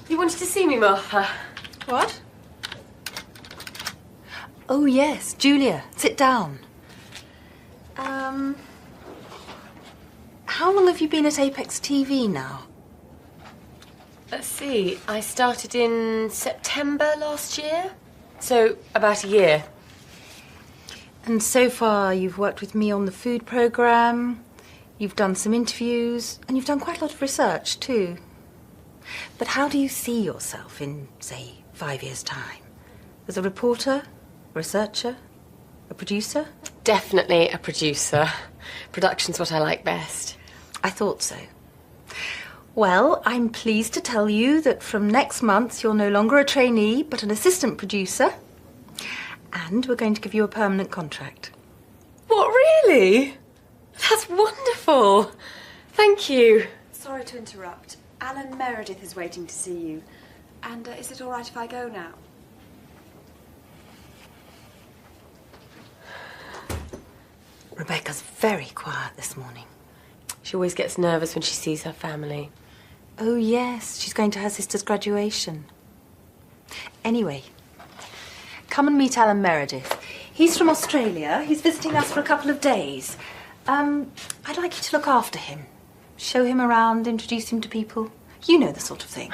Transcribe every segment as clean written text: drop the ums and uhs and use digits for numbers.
You wanted to see me, Martha? What? Oh, yes, Julia, sit down. How long have you been at Apex TV now? Let's see, I started in September last year, so about a year. And so far you've worked with me on the food programme, you've done some interviews, and you've done quite a lot of research too. But how do you see yourself in, say, 5 years' time? As a reporter, a researcher, a producer? Definitely a producer. Production's what I like best. I thought so. Well, I'm pleased to tell you that from next month you're no longer a trainee, but an assistant producer. And we're going to give you a permanent contract. What, really? That's wonderful. Thank you. Sorry to interrupt. Alan Meredith is waiting to see you. And is it all right if I go now? Rebecca's very quiet this morning. She always gets nervous when she sees her family. Oh, yes, she's going to her sister's graduation. Anyway, come and meet Alan Meredith. He's from Australia. He's visiting us for a couple of days. I'd like you to look after him. Show him around, introduce him to people. You know the sort of thing.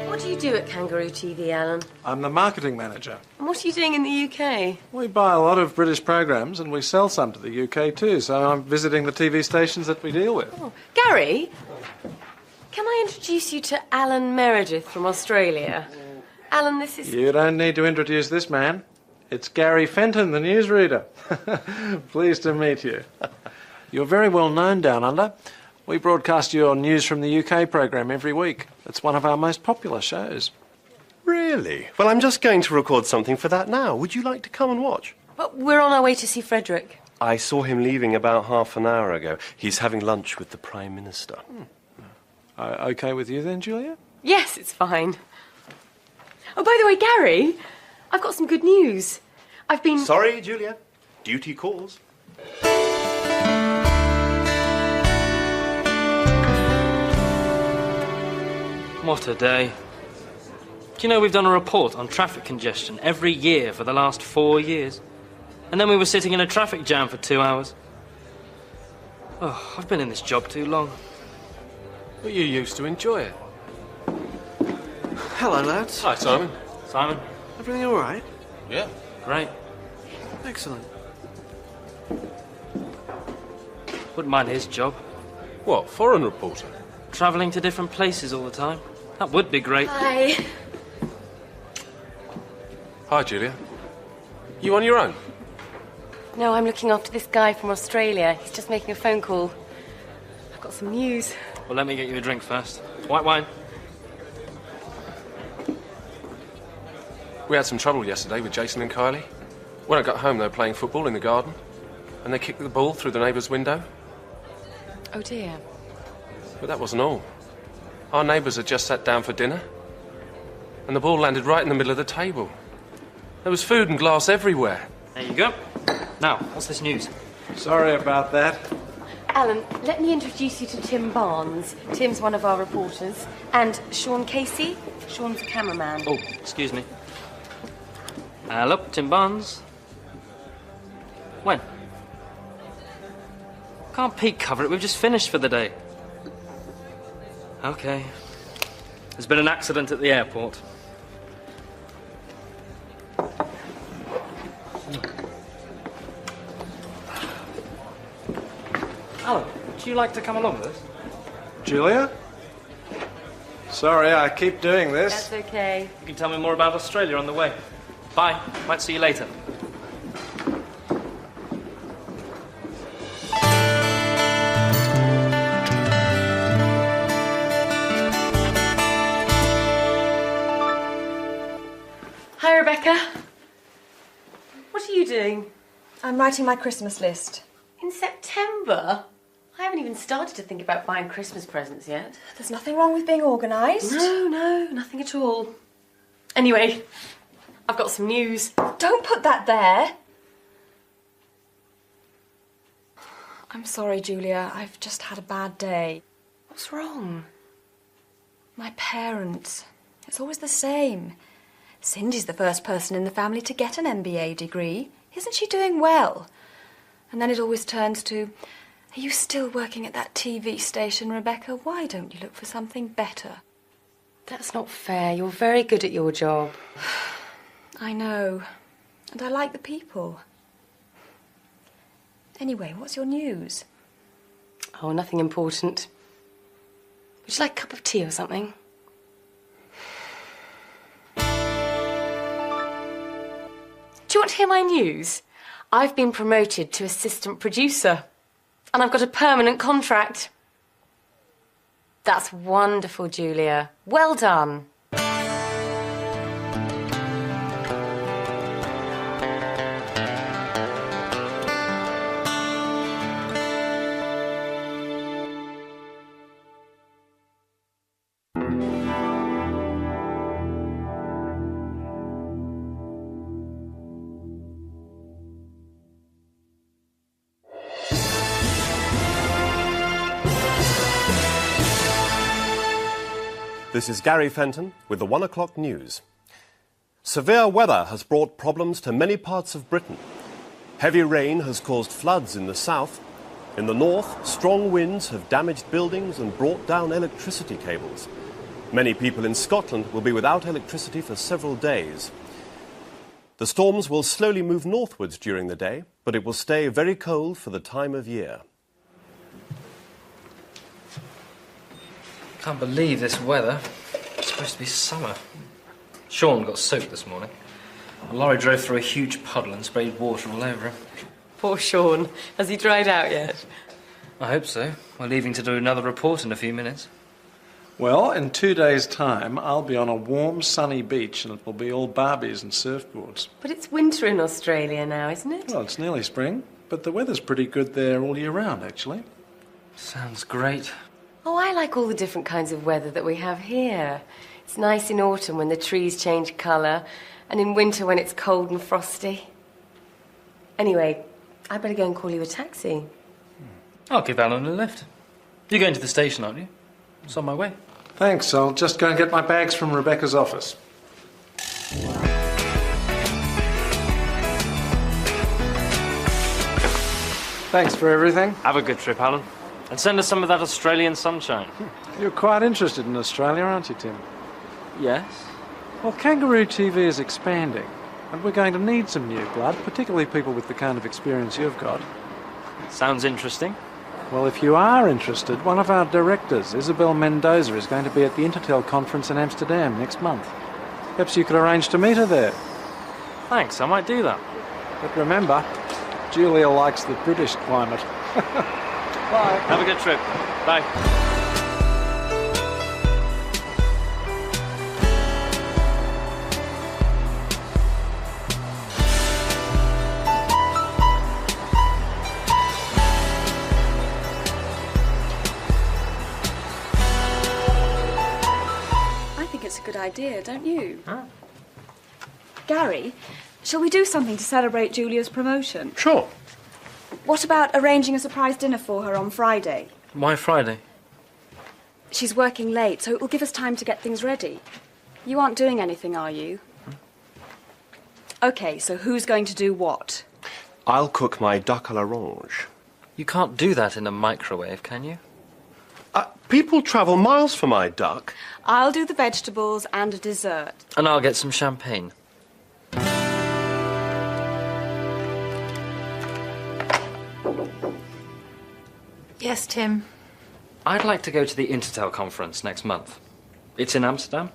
What do you do at Kangaroo TV, Alan? I'm the marketing manager. And what are you doing in the UK? We buy a lot of British programmes and we sell some to the UK too, so I'm visiting the TV stations that we deal with. Oh, Gary, can I introduce you to Alan Meredith from Australia? Alan, this is... You don't need to introduce this man. It's Gary Fenton, the newsreader. Pleased to meet you. You're very well known down under. We broadcast your News from the UK programme every week. It's one of our most popular shows. Really? Well, I'm just going to record something for that now. Would you like to come and watch? But we're on our way to see Frederick. I saw him leaving about half an hour ago. He's having lunch with the Prime Minister. OK with you then, Julia? Yes, it's fine. Oh, by the way, Gary, I've got some good news. I've been... Sorry, Julia. Duty calls. What a day. Do you know we've done a report on traffic congestion every year for the last 4 years? And then we were sitting in a traffic jam for 2 hours. Oh, I've been in this job too long. But you used to enjoy it. Hello, lads. Hi, Simon. Simon? Everything all right? Yeah. Great. Excellent. Wouldn't mind his job. What, foreign reporter? Travelling to different places all the time. That would be great. Hi. Hi, Julia. You on your own? No, I'm looking after this guy from Australia. He's just making a phone call. I've got some news. Well, let me get you a drink first. White wine. We had some trouble yesterday with Jason and Kylie. When I got home, they were playing football in the garden, and they kicked the ball through the neighbour's window. Oh, dear. But that wasn't all. Our neighbours had just sat down for dinner, and the ball landed right in the middle of the table. There was food and glass everywhere. There you go. Now, what's this news? Sorry about that. Alan, let me introduce you to Tim Barnes. Tim's one of our reporters. And Sean Casey. Sean's the cameraman. Oh, excuse me. Hello, Tim Barnes. When? Can't peek cover it, we've just finished for the day. OK. There's been an accident at the airport. Alan, would you like to come along with us? Julia? Sorry, I keep doing this. That's okay. You can tell me more about Australia on the way. Bye. Might see you later. Hi, Rebecca. What are you doing? I'm writing my Christmas list. In September? I haven't even started to think about buying Christmas presents yet. There's nothing wrong with being organised. No, nothing at all. Anyway, I've got some news. Don't put that there. I'm sorry, Julia. I've just had a bad day. What's wrong? My parents. It's always the same. Cindy's the first person in the family to get an MBA degree. Isn't she doing well? And then it always turns to, are you still working at that TV station, Rebecca? Why don't you look for something better? That's not fair. You're very good at your job. I know. And I like the people. Anyway, what's your news? Oh, nothing important. Would you like a cup of tea or something? Do you want to hear my news? I've been promoted to assistant producer. And I've got a permanent contract. That's wonderful, Julia. Well done. This is Gary Fenton with the 1 o'clock news. Severe weather has brought problems to many parts of Britain. Heavy rain has caused floods in the south. In the north, strong winds have damaged buildings and brought down electricity cables. Many people in Scotland will be without electricity for several days. The storms will slowly move northwards during the day, but it will stay very cold for the time of year. Can't believe this weather. It's supposed to be summer. Sean got soaked this morning. A lorry drove through a huge puddle and sprayed water all over him. Poor Sean. Has he dried out yet? I hope so. We're leaving to do another report in a few minutes. Well, in 2 days' time, I'll be on a warm, sunny beach and it will be all Barbies and surfboards. But it's winter in Australia now, isn't it? Well, it's nearly spring, but the weather's pretty good there all year round, actually. Sounds great. Oh, I like all the different kinds of weather that we have here. It's nice in autumn when the trees change colour, and in winter when it's cold and frosty. Anyway, I better go and call you a taxi. I'll give Alan a lift. You're going to the station, aren't you? It's on my way. Thanks, I'll just go and get my bags from Rebecca's office. Thanks for everything. Have a good trip, Alan. And send us some of that Australian sunshine. You're quite interested in Australia, aren't you, Tim? Yes? Well, Kangaroo TV is expanding, and we're going to need some new blood, particularly people with the kind of experience you've got. Sounds interesting. Well, if you are interested, one of our directors, Isabel Mendoza, is going to be at the Intertel conference in Amsterdam next month. Perhaps you could arrange to meet her there. Thanks, I might do that. But remember, Julia likes the British climate. Bye. Have a good trip. Bye. I think it's a good idea, don't you? Huh? Gary, shall we do something to celebrate Julia's promotion? Sure. What about arranging a surprise dinner for her on Friday? Why Friday? She's working late, so it will give us time to get things ready. You aren't doing anything, are you? OK, so who's going to do what? I'll cook my duck à l'orange. You can't do that in a microwave, can you? People travel miles for my duck. I'll do the vegetables and a dessert. And I'll get some champagne. Yes, Tim. I'd like to go to the Intertel conference next month. It's in Amsterdam.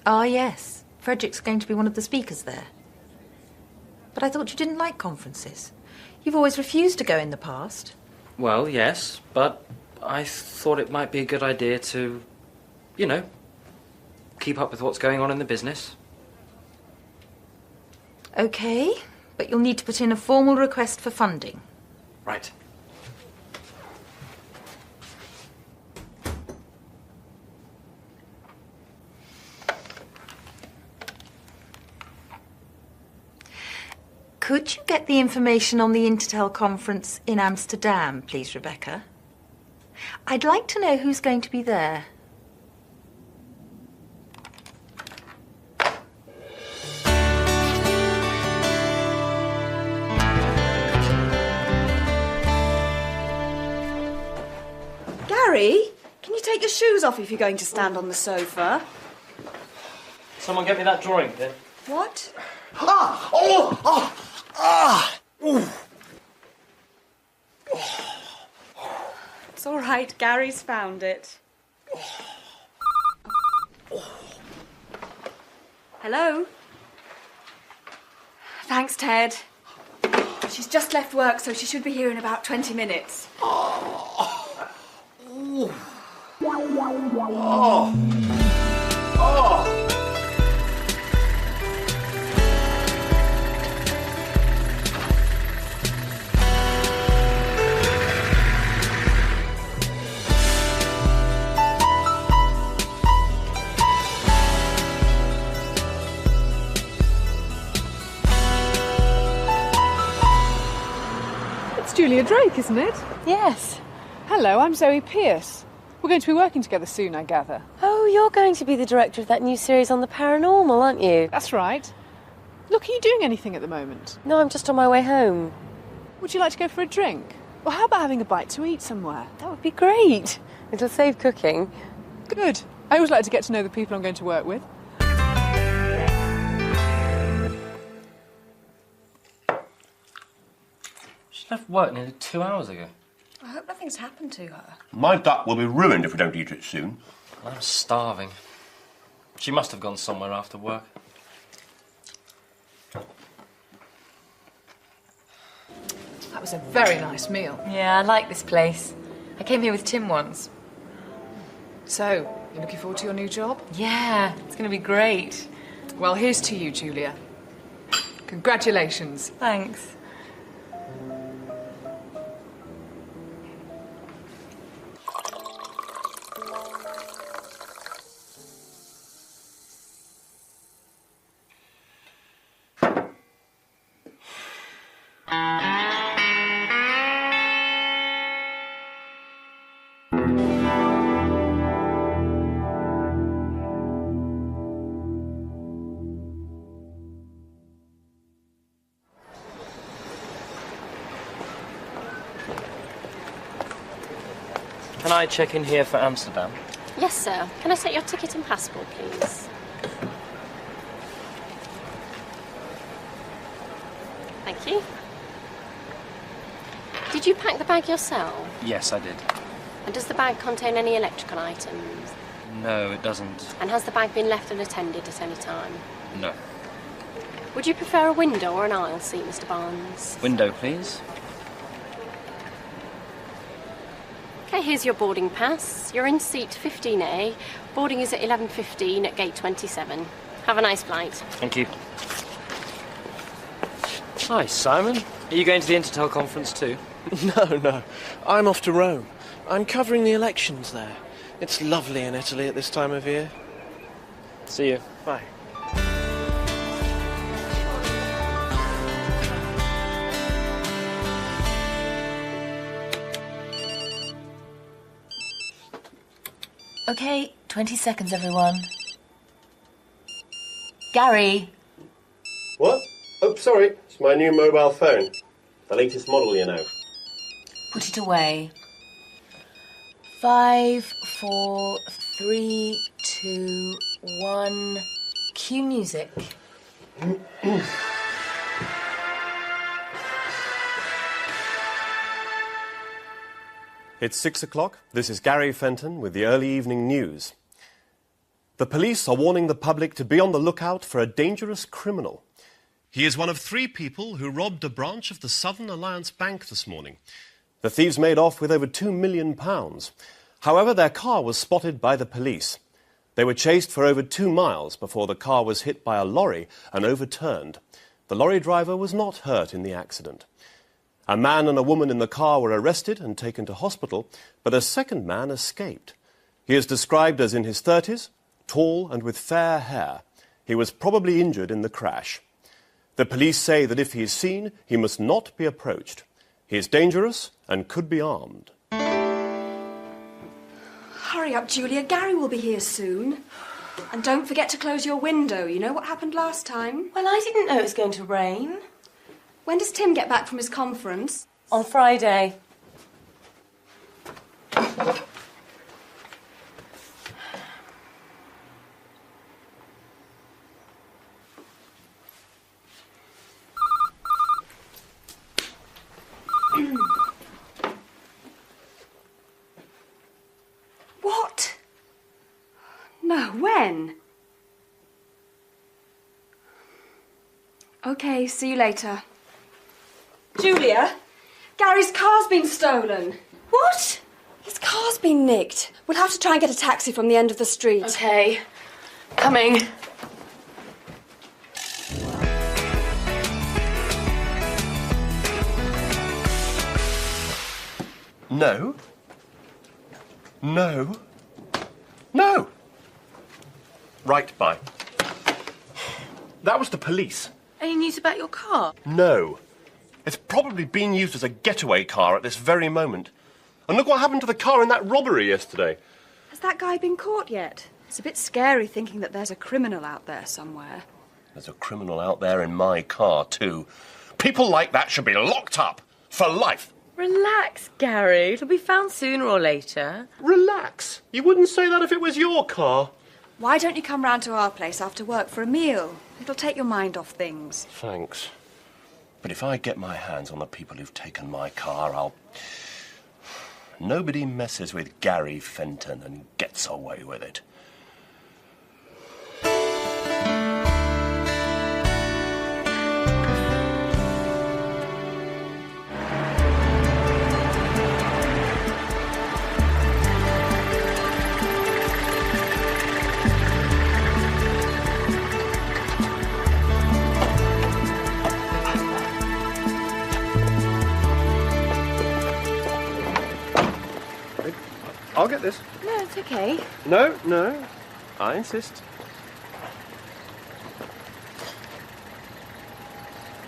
Ah, yes. Frederick's going to be one of the speakers there. But I thought you didn't like conferences. You've always refused to go in the past. Well, yes, but I thought it might be a good idea to, you know, keep up with what's going on in the business. OK, but you'll need to put in a formal request for funding. Right. Could you get the information on the Intertel conference in Amsterdam, please, Rebecca? I'd like to know who's going to be there. Gary, can you take your shoes off if you're going to stand on the sofa? Someone get me that drawing, then. What? It's all right, Gary's found it. Hello? Thanks, Ted. She's just left work, so she should be here in about 20 minutes. It's Julia Drake, isn't it? Yes. Hello, I'm Zoe Pierce. We're going to be working together soon, I gather. Oh, you're going to be the director of that new series on the paranormal, aren't you? That's right. Look, are you doing anything at the moment? No, I'm just on my way home. Would you like to go for a drink? Or how about having a bite to eat somewhere? That would be great. It'll save cooking. Good. I always like to get to know the people I'm going to work with. She left work nearly 2 hours ago. I hope nothing's happened to her. My duck will be ruined if we don't eat it soon. I'm starving. She must have gone somewhere after work. That was a very nice meal. Yeah, I like this place. I came here with Tim once. So, you looking forward to your new job? Yeah, it's going to be great. Well, here's to you, Julia. Congratulations. Thanks. Can I check in here for Amsterdam? Yes, sir. Can I set your ticket and passport, please? Thank you. Did you pack the bag yourself? Yes, I did. And does the bag contain any electrical items? No, it doesn't. And has the bag been left unattended at any time? No. Would you prefer a window or an aisle seat, Mr. Barnes? Window, please. Okay, here's your boarding pass. You're in seat 15A. Boarding is at 11:15 at gate 27. Have a nice flight. Thank you. Hi, Simon. Are you going to the Intertel conference too? No. I'm off to Rome. I'm covering the elections there. It's lovely in Italy at this time of year. See you. Bye. Okay, 20 seconds, everyone. Gary. What? Oh, sorry. It's my new mobile phone. The latest model, you know. Put it away. 5, 4, 3, 2, 1. Cue music. It's 6 o'clock. This is Gary Fenton with the early evening news. The police are warning the public to be on the lookout for a dangerous criminal. He is one of 3 people who robbed a branch of the Southern Alliance Bank this morning. The thieves made off with over £2 million. However, their car was spotted by the police. They were chased for over 2 miles before the car was hit by a lorry and overturned. The lorry driver was not hurt in the accident. A man and a woman in the car were arrested and taken to hospital, but a second man escaped. He is described as in his 30s, tall and with fair hair. He was probably injured in the crash. The police say that if he is seen, he must not be approached. He is dangerous and could be armed. Hurry up, Julia. Gary will be here soon. And don't forget to close your window. You know what happened last time? Well, I didn't know it was going to rain. When does Tim get back from his conference? On Friday. What? No, when? OK, see you later. Julia, Gary's car's been stolen. What? His car's been nicked. We'll have to try and get a taxi from the end of the street. OK. Coming. No. No. No. Right, bye. That was the police. Any news about your car? No. It's probably being used as a getaway car at this very moment. And look what happened to the car in that robbery yesterday. Has that guy been caught yet? It's a bit scary thinking that there's a criminal out there somewhere. There's a criminal out there in my car, too. People like that should be locked up for life. Relax, Gary. It'll be found sooner or later. Relax. You wouldn't say that if it was your car. Why don't you come round to our place after work for a meal? It'll take your mind off things. Thanks. But if I get my hands on the people who've taken my car, I'll... Nobody messes with Gary Fenton and gets away with it. I'll get this. No, it's OK. No, no. I insist.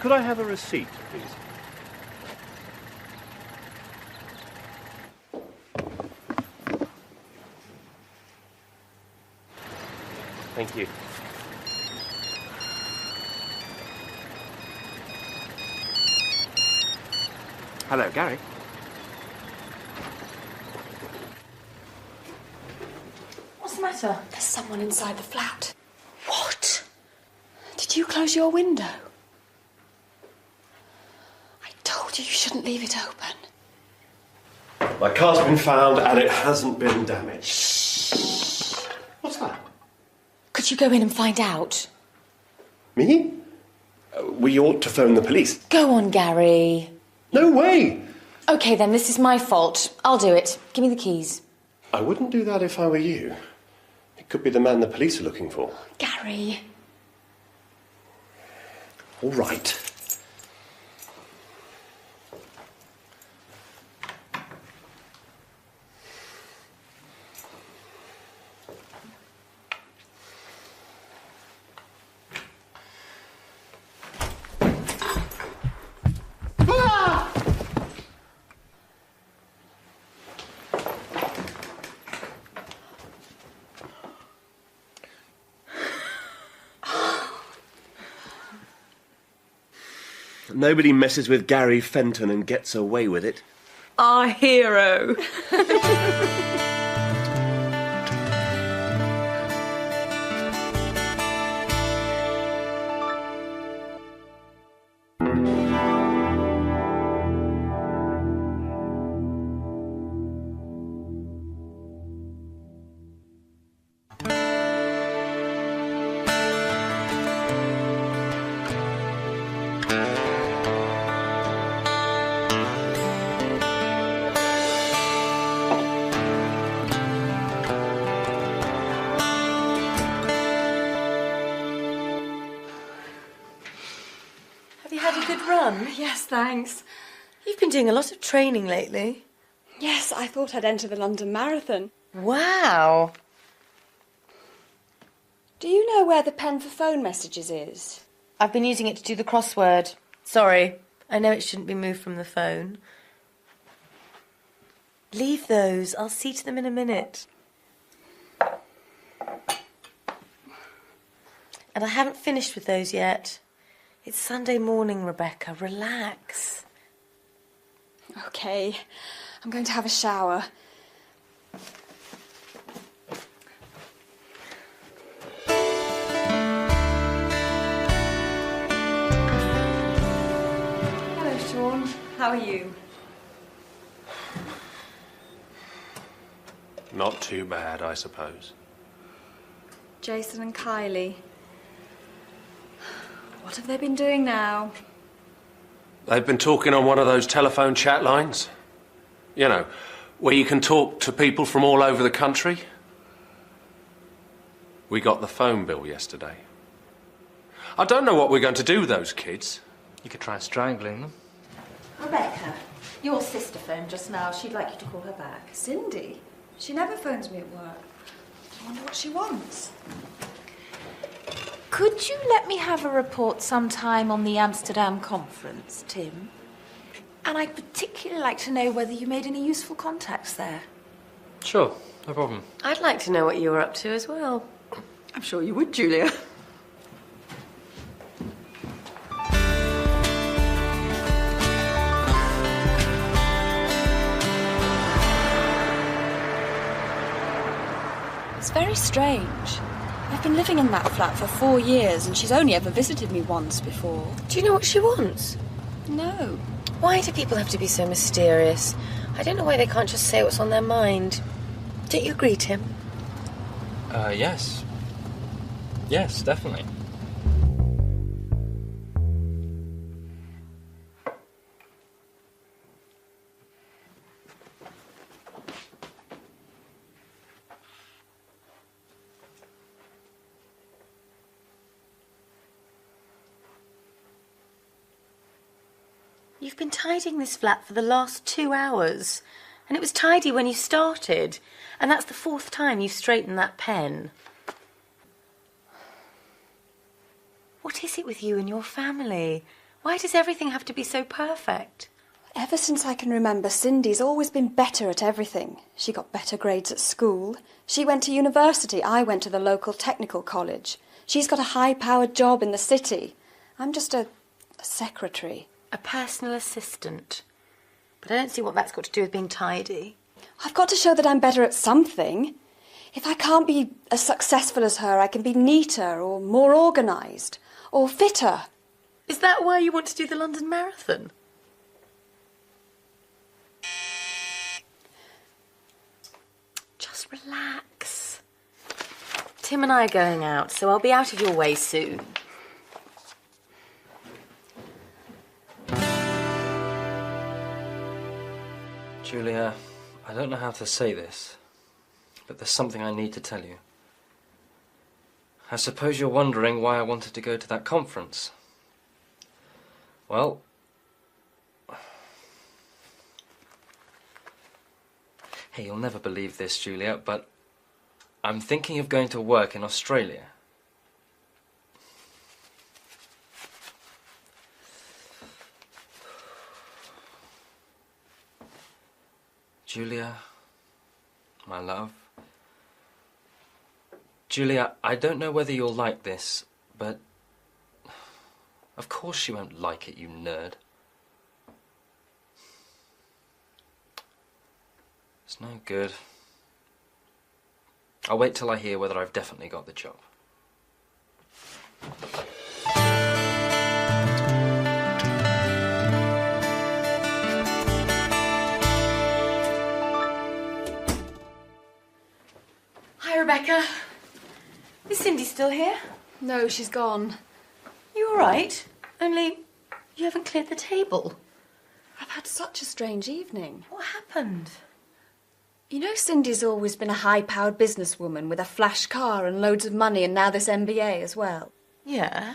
Could I have a receipt, please? Thank you. Hello, Gary. What's the matter? There's someone inside the flat. What? Did you close your window? I told you shouldn't leave it open. My car's been found and it hasn't been damaged. Shh. What's that? Could you go in and find out? Me? We ought to phone the police. Go on, Gary. No way! OK, then, this is my fault. I'll do it. Give me the keys. I wouldn't do that if I were you. It could be the man the police are looking for. Gary. All right. Nobody messes with Gary Fenton and gets away with it. Our hero. Have you had a good run? Yes, thanks. You've been doing a lot of training lately. Yes, I thought I'd enter the London Marathon. Wow. Do you know where the pen for phone messages is? I've been using it to do the crossword. Sorry, I know it shouldn't be moved from the phone. Leave those. I'll see to them in a minute. And I haven't finished with those yet. It's Sunday morning, Rebecca. Relax. OK, I'm going to have a shower. Hello, Sean. How are you? Not too bad, I suppose. Jason and Kylie. What have they been doing now? They've been talking on one of those telephone chat lines. You know, where you can talk to people from all over the country. We got the phone bill yesterday. I don't know what we're going to do with those kids. You could try strangling them. Rebecca, your sister phoned just now. She'd like you to call her back. Cindy? She never phones me at work. I wonder what she wants. Could you let me have a report sometime on the Amsterdam conference, Tim? And I'd particularly like to know whether you made any useful contacts there. Sure, no problem. I'd like to know what you were up to as well. I'm sure you would, Julia. It's very strange. I've been living in that flat for 4 years and she's only ever visited me once before. Do you know what she wants? No. Why do people have to be so mysterious? I don't know why they can't just say what's on their mind. Don't you agree, Tim? Yes. Yes, definitely. You've been tidying this flat for the last 2 hours. And it was tidy when you started. And that's the 4th time you've straightened that pen. What is it with you and your family? Why does everything have to be so perfect? Ever since I can remember, Cindy's always been better at everything. She got better grades at school. She went to university. I went to the local technical college. She's got a high-powered job in the city. I'm just a secretary. A personal assistant. But I don't see what that's got to do with being tidy. I've got to show that I'm better at something. If I can't be as successful as her, I can be neater or more organised or fitter. Is that why you want to do the London Marathon? Just relax. Tim and I are going out, so I'll be out of your way soon. Julia, I don't know how to say this, but there's something I need to tell you. I suppose you're wondering why I wanted to go to that conference. Well, hey, you'll never believe this, Julia, but I'm thinking of going to work in Australia. Julia, my love. Julia, I don't know whether you'll like this, but of course she won't like it, you nerd. It's no good. I'll wait till I hear whether I've definitely got the job. Hi, Rebecca. Is Cindy still here? No, she's gone. You all right? Only you haven't cleared the table. I've had such a strange evening. What happened? You know, Cindy's always been a high-powered businesswoman with a flash car and loads of money and now this MBA as well. Yeah?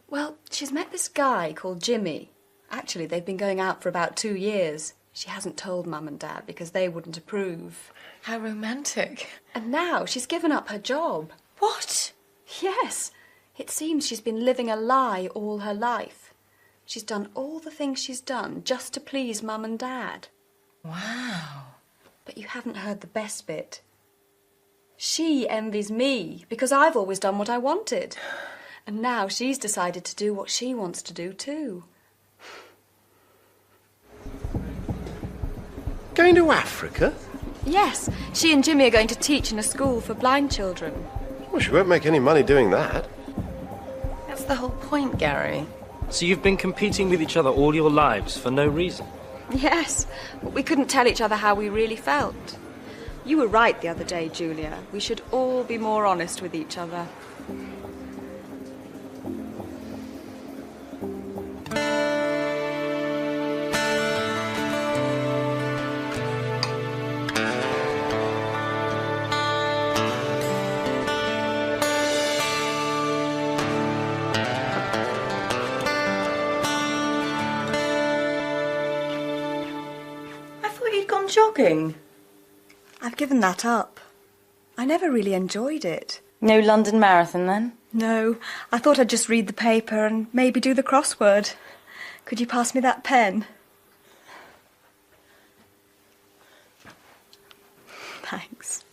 Well, she's met this guy called Jimmy. Actually, they've been going out for about 2 years. She hasn't told Mum and Dad because they wouldn't approve. How romantic. And now she's given up her job. What? Yes. It seems she's been living a lie all her life. She's done all the things she's done just to please Mum and Dad. Wow. But you haven't heard the best bit. She envies me because I've always done what I wanted. And now she's decided to do what she wants to do too. Going to Africa? Yes, she and Jimmy are going to teach in a school for blind children. Well, she won't make any money doing that. That's the whole point, Gary. So you've been competing with each other all your lives for no reason? Yes, but we couldn't tell each other how we really felt. You were right the other day, Julia. We should all be more honest with each other. Jogging? I've given that up. I never really enjoyed it. No London Marathon, then? No, I thought I'd just read the paper and maybe do the crossword. Could you pass me that pen? Thanks.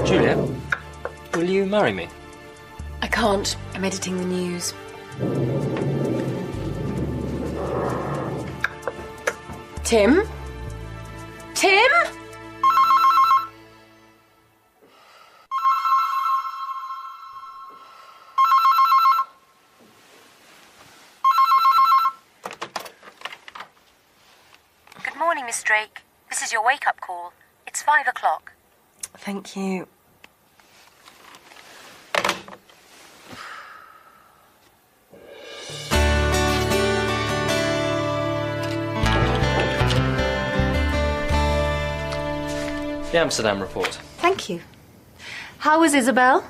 Julia, will you marry me? I can't. I'm editing the news. Tim? Tim? Good morning, Miss Drake. This is your wake-up call. It's 5 o'clock. Thank you. The Amsterdam report. Thank you. How was Isabel?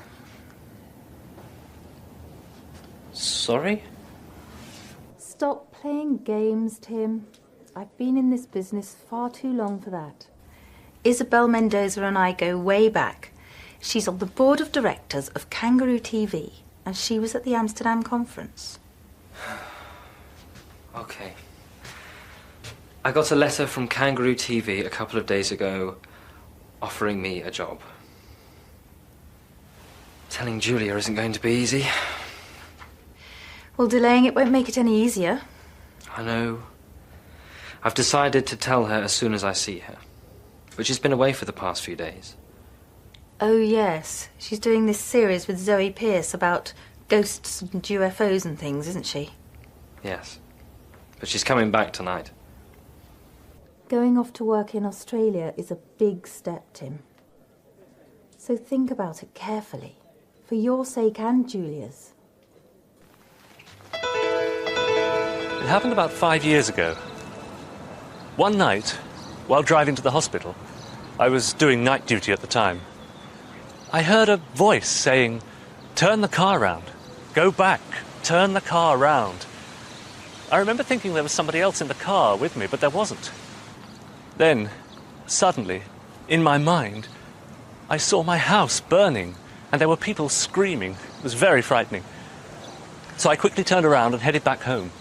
Sorry? Stop playing games, Tim. I've been in this business far too long for that. Isabel Mendoza and I go way back. She's on the board of directors of Kangaroo TV, and she was at the Amsterdam conference. Okay. I got a letter from Kangaroo TV a couple of days ago offering me a job. Telling Julia isn't going to be easy. Well, delaying it won't make it any easier. I know. I've decided to tell her as soon as I see her. But she's been away for the past few days. Oh, yes. She's doing this series with Zoe Pierce about ghosts and UFOs and things, isn't she? Yes. But she's coming back tonight. Going off to work in Australia is a big step, Tim. So think about it carefully, for your sake and Julia's. It happened about 5 years ago. One night, while driving to the hospital, I was doing night duty at the time, I heard a voice saying, "Turn the car round. Go back. Turn the car round." I remember thinking there was somebody else in the car with me, but there wasn't. Then, suddenly, in my mind, I saw my house burning, and there were people screaming. It was very frightening. So I quickly turned around and headed back home.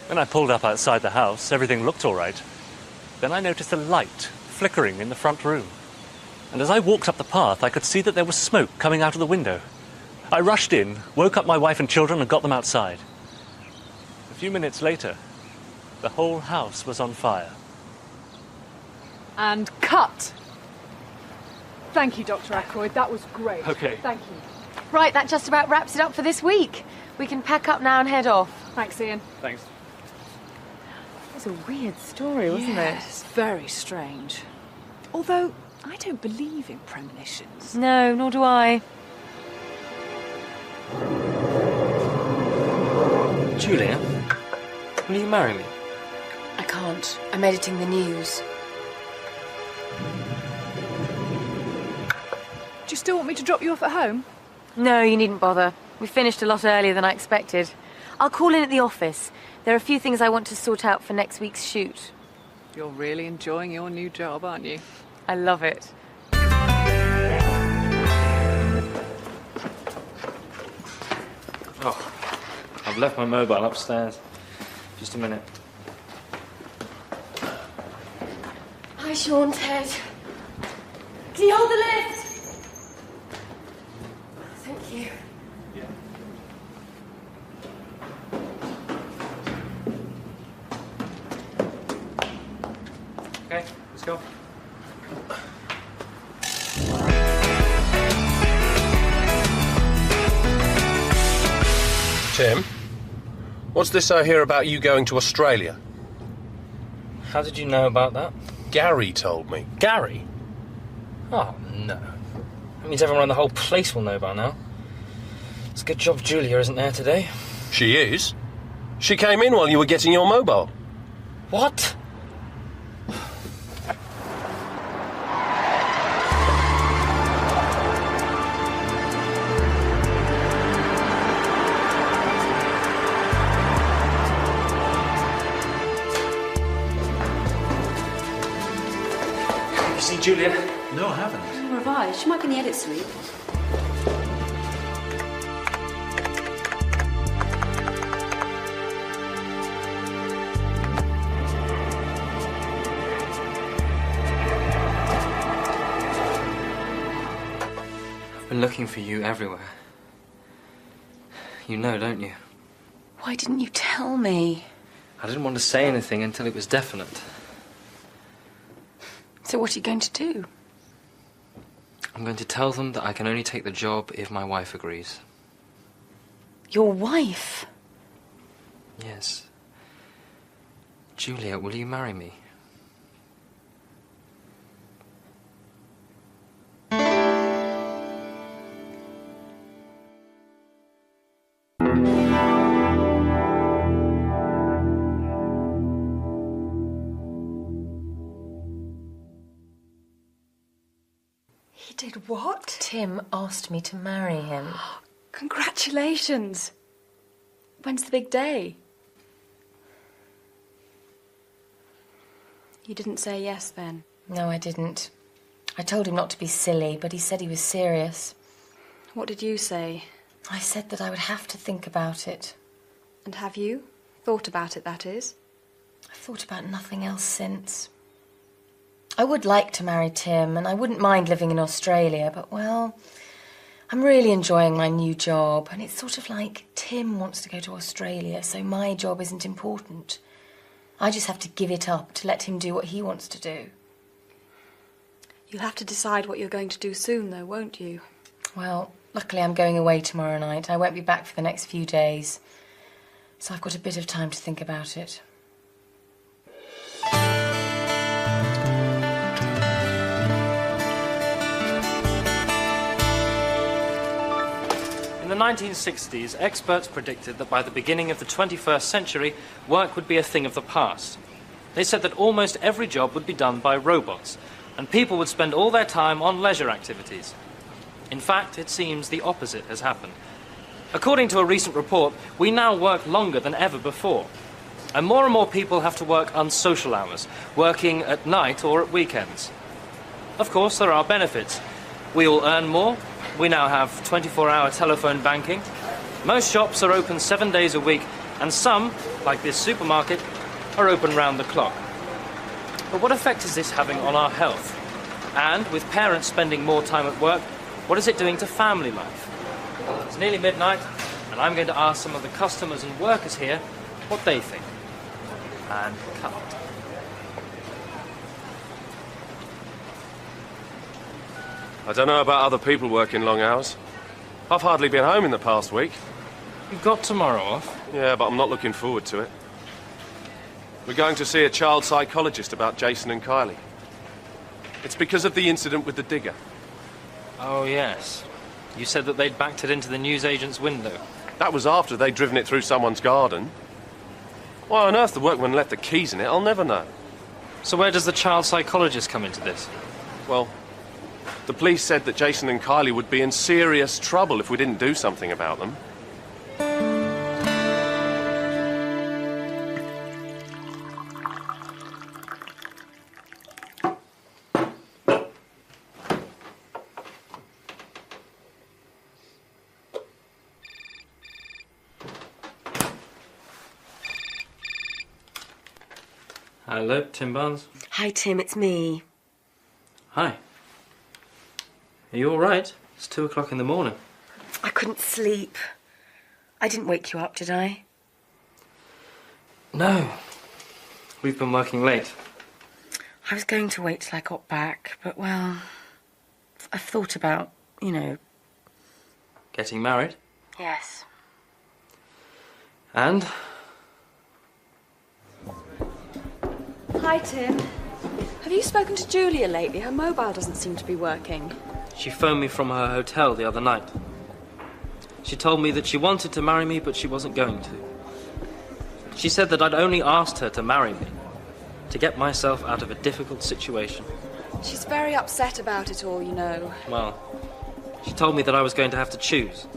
When I pulled up outside the house, everything looked all right. Then I noticed a light flickering in the front room. And as I walked up the path, I could see that there was smoke coming out of the window. I rushed in, woke up my wife and children, and got them outside. A few minutes later, the whole house was on fire. And cut. Thank you, Dr. Ackroyd. That was great. Okay. Thank you. Right, that just about wraps it up for this week. We can pack up now and head off. Thanks, Ian. Thanks. It was a weird story, wasn't Yes, very strange. Although, I don't believe in premonitions. it? No, nor do I. Julia, will you marry me? I can't. I'm editing the news. Do you still want me to drop you off at home? No, you needn't bother. We finished a lot earlier than I expected. I'll call in at the office. There are a few things I want to sort out for next week's shoot. You're really enjoying your new job, aren't you? I love it. Oh, I've left my mobile upstairs. Just a minute. Hi, Sean, Ted. Can you hold the lift? Thank you. Okay, let's go. Tim, what's this I hear about you going to Australia? How did you know about that? Gary told me. Gary? Oh, no. That means everyone around the whole place will know by now. It's a good job Julia isn't there today. She is. She came in while you were getting your mobile. What? You see Julia? No, I haven't. Revised. She might be in the edit suite. I've been looking for you everywhere. You know, don't you? Why didn't you tell me? I didn't want to say anything until it was definite. So what are you going to do? I'm going to tell them that I can only take the job if my wife agrees. Your wife? Yes. Julia, will you marry me? He did what? Tim asked me to marry him. Congratulations. When's the big day? You didn't say yes then? No, I didn't. I told him not to be silly, but he said he was serious. What did you say? I said that I would have to think about it. And have you? Thought about it, that is? I've thought about nothing else since. I would like to marry Tim, and I wouldn't mind living in Australia, but, well, I'm really enjoying my new job, and it's sort of like Tim wants to go to Australia, so my job isn't important. I just have to give it up to let him do what he wants to do. You'll have to decide what you're going to do soon, though, won't you? Well, luckily I'm going away tomorrow night. I won't be back for the next few days, so I've got a bit of time to think about it. In the 1960s, experts predicted that by the beginning of the 21st century, work would be a thing of the past. They said that almost every job would be done by robots, and people would spend all their time on leisure activities. In fact, it seems the opposite has happened. According to a recent report, we now work longer than ever before. And more people have to work unsocial hours, working at night or at weekends. Of course, there are benefits. We all earn more. We now have 24-hour telephone banking. Most shops are open 7 days a week, and some, like this supermarket, are open round the clock. But what effect is this having on our health? And with parents spending more time at work, what is it doing to family life? It's nearly midnight, and I'm going to ask some of the customers and workers here what they think. And cut. I don't know about other people working long hours. I've hardly been home in the past week. You've got tomorrow off? Yeah, but I'm not looking forward to it. We're going to see a child psychologist about Jason and Kylie. It's because of the incident with the digger. Oh, yes. You said that they'd backed it into the newsagent's window. That was after they'd driven it through someone's garden. Why on earth the workman left the keys in it, I'll never know. So where does the child psychologist come into this? Well, the police said that Jason and Kylie would be in serious trouble if we didn't do something about them. Hello, Tim Barnes. Hi, Tim, it's me. Hi. Are you all right? It's 2 o'clock in the morning. I couldn't sleep. I didn't wake you up, did I? No. We've been working late. I was going to wait till I got back, but, well, I've thought about, you know... Getting married? Yes. And? Hi, Tim. Have you spoken to Julia lately? Her mobile doesn't seem to be working. She phoned me from her hotel the other night. She told me that she wanted to marry me, but she wasn't going to. She said that I'd only asked her to marry me, to get myself out of a difficult situation. She's very upset about it all, you know. Well, she told me that I was going to have to choose.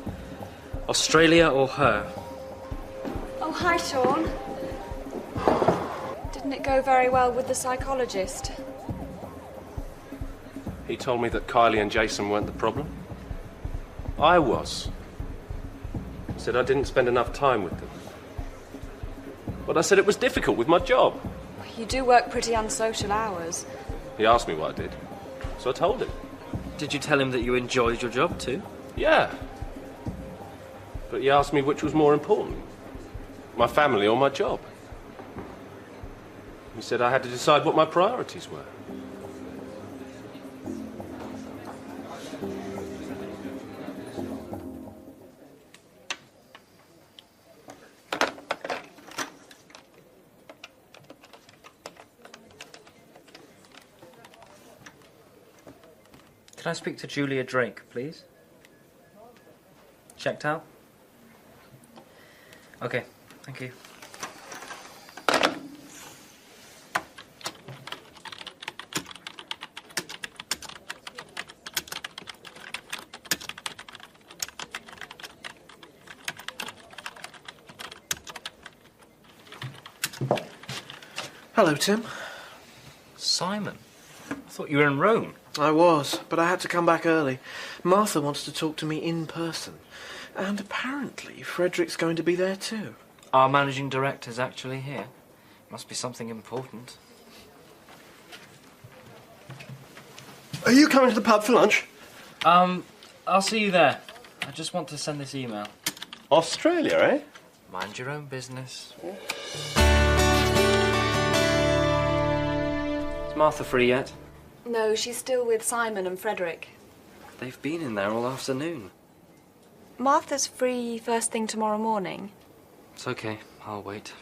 Australia or her. Oh, hi, Sean. Didn't it go very well with the psychologist? He told me that Kylie and Jason weren't the problem. I was. He said I didn't spend enough time with them. But I said it was difficult with my job. You do work pretty unsocial hours. He asked me what I did, so I told him. Did you tell him that you enjoyed your job too? Yeah. But he asked me which was more important, my family or my job. He said I had to decide what my priorities were. Can I speak to Julia Drake, please? Checked out? Okay, thank you. Hello, Tim. Simon, I thought you were in Rome. I was, but I had to come back early. Martha wants to talk to me in person. And apparently Frederick's going to be there too. Our managing director's actually here. Must be something important. Are you coming to the pub for lunch? I'll see you there. I just want to send this email. Australia, eh? Mind your own business. Is Martha free yet? No, she's still with Simon and Frederick. They've been in there all afternoon. Martha's free first thing tomorrow morning. It's okay, I'll wait.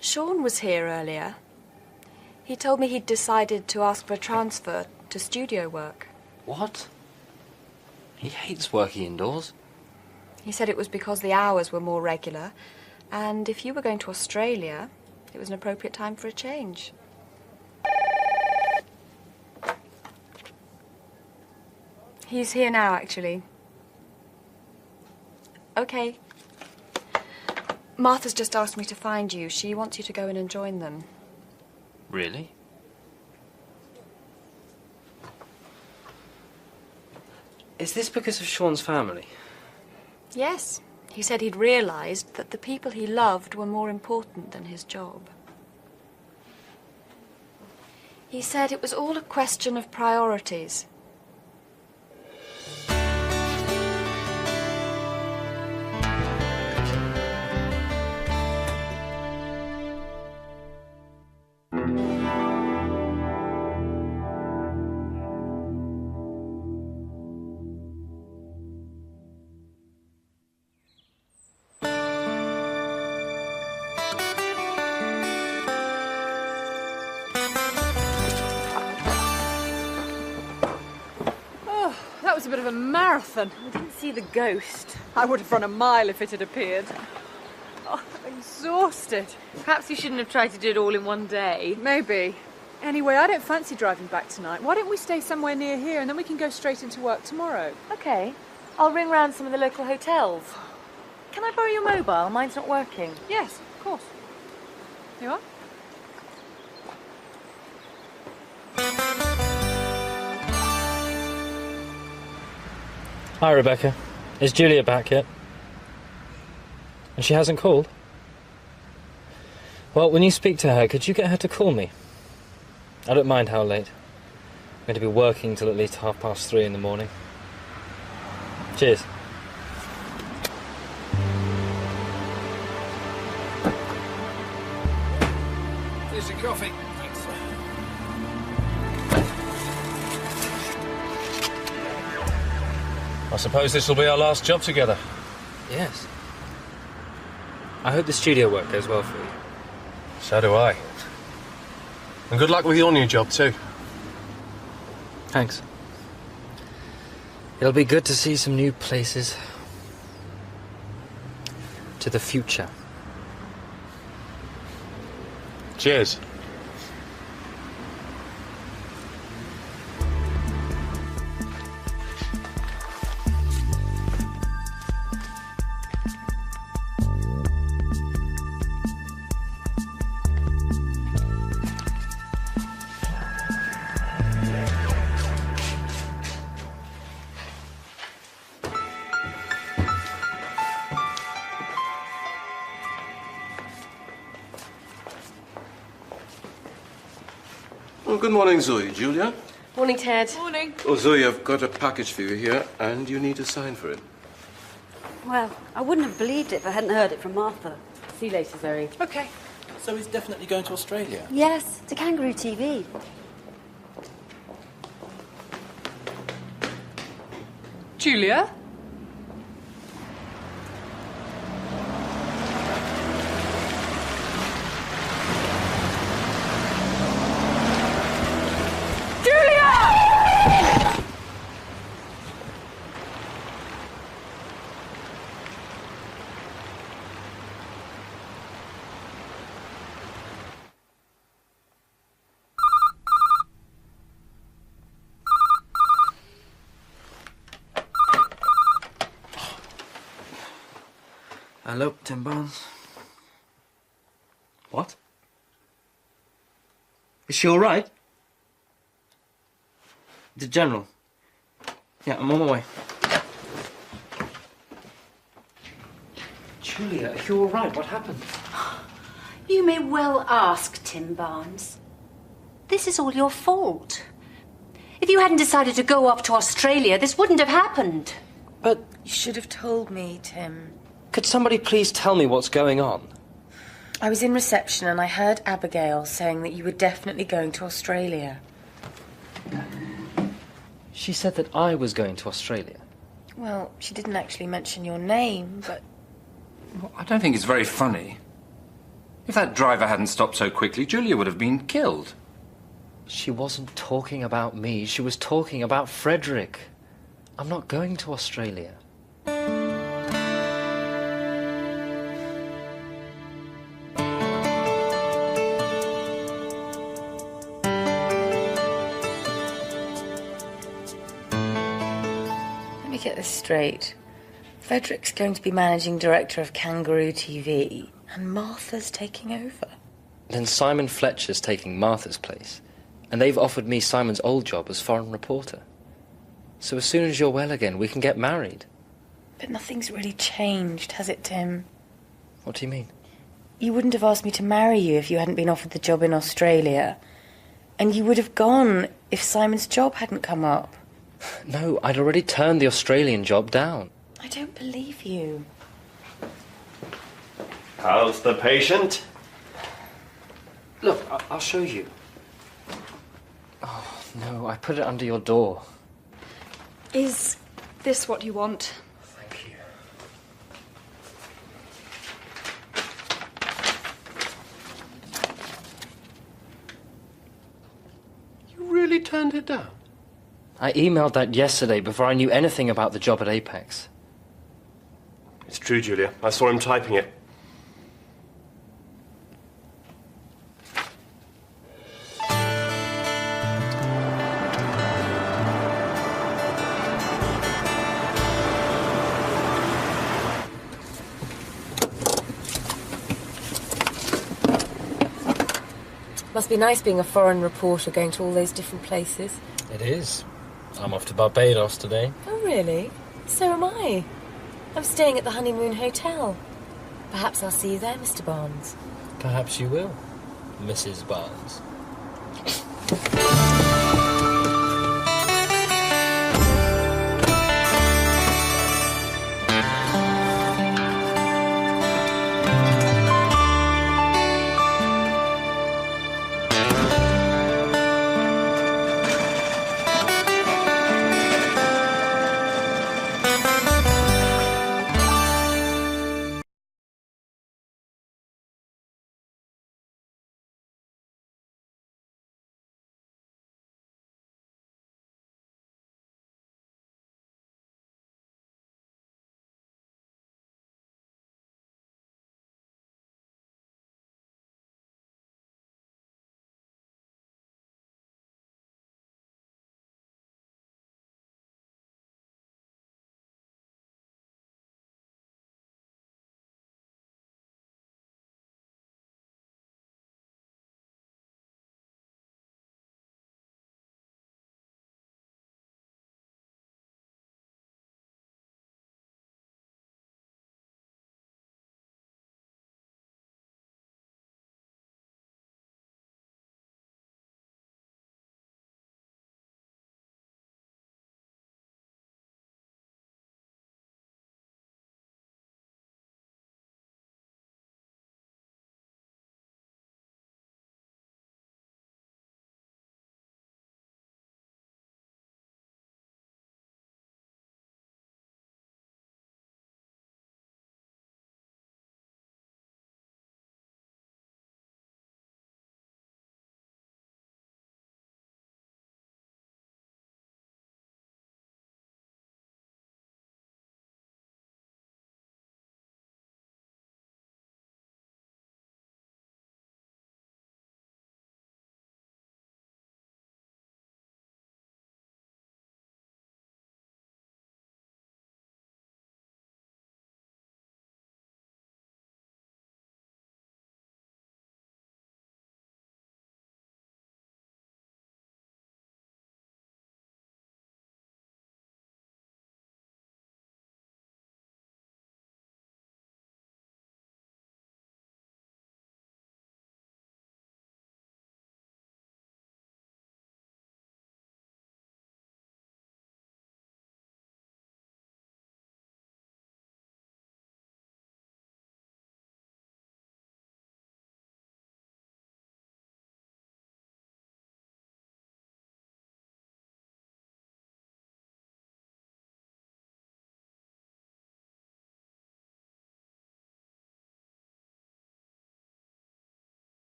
Sean was here earlier. He told me he'd decided to ask for a transfer to studio work. What? He hates working indoors. He said it was because the hours were more regular, and if you were going to Australia, it was an appropriate time for a change. He's here now, actually. Okay. Martha's just asked me to find you. She wants you to go in and join them. Really? Is this because of Sean's family? Yes. He said he'd realised that the people he loved were more important than his job. He said it was all a question of priorities. was a bit of a marathon. We didn't see the ghost. I would have run a mile if it had appeared. Oh, I'm exhausted. Perhaps you shouldn't have tried to do it all in one day. Maybe. Anyway, I don't fancy driving back tonight. Why don't we stay somewhere near here and then we can go straight into work tomorrow? OK. I'll ring round some of the local hotels. Can I borrow your mobile? Mine's not working. Yes, of course. You are? Hi, Rebecca. Is Julia back yet? And she hasn't called? Well, when you speak to her, could you get her to call me? I don't mind how late. I'm going to be working till at least 3:30 in the morning. Cheers. Here's your coffee. Thanks. I suppose this will be our last job together. Yes. I hope the studio work goes well for you. So do I. And good luck with your new job, too. Thanks. It'll be good to see some new places. To the future. Cheers. Well, good morning, Zoe. Julia? Morning, Ted. Morning. Oh, Zoe, I've got a package for you here, and you need to sign for it. Well, I wouldn't have believed it if I hadn't heard it from Martha. See you later, Zoe. OK. So he's definitely going to Australia? Yes, to Kangaroo TV. Julia? Hello, Tim Barnes. What? Is she all right? The General. Yeah, I'm on my way. Julia, are you all right? What happened? You may well ask, Tim Barnes. This is all your fault. If you hadn't decided to go off to Australia, this wouldn't have happened. But You should have told me, Tim. could somebody please tell me what's going on? I was in reception and I heard Abigail saying that you were definitely going to Australia. She said that I was going to Australia. Well, she didn't actually mention your name, but... Well, I don't think it's very funny. If that driver hadn't stopped so quickly, Julia would have been killed. She wasn't talking about me. She was talking about Frederick. I'm not going to Australia. Let me get this straight. Frederick's going to be managing director of Kangaroo TV, and Martha's taking over. Then Simon Fletcher's taking Martha's place, and they've offered me Simon's old job as foreign reporter. So as soon as you're well again, we can get married. But nothing's really changed, has it, Tim? What do you mean? You wouldn't have asked me to marry you if you hadn't been offered the job in Australia. And you would have gone if Simon's job hadn't come up. No, I'd already turned the Australian job down. I don't believe you. How's the patient? Look, I'll show you. Oh, no, I put it under your door. Is this what you want? Thank you. You really turned it down? I emailed that yesterday before I knew anything about the job at Apex. It's true, Julia. I saw him typing it. Must be nice being a foreign reporter going to all those different places. It is. I'm off to Barbados today. Oh, really? So am I. I'm staying at the Honeymoon Hotel. Perhaps I'll see you there, Mr. Barnes. Perhaps you will, Mrs. Barnes.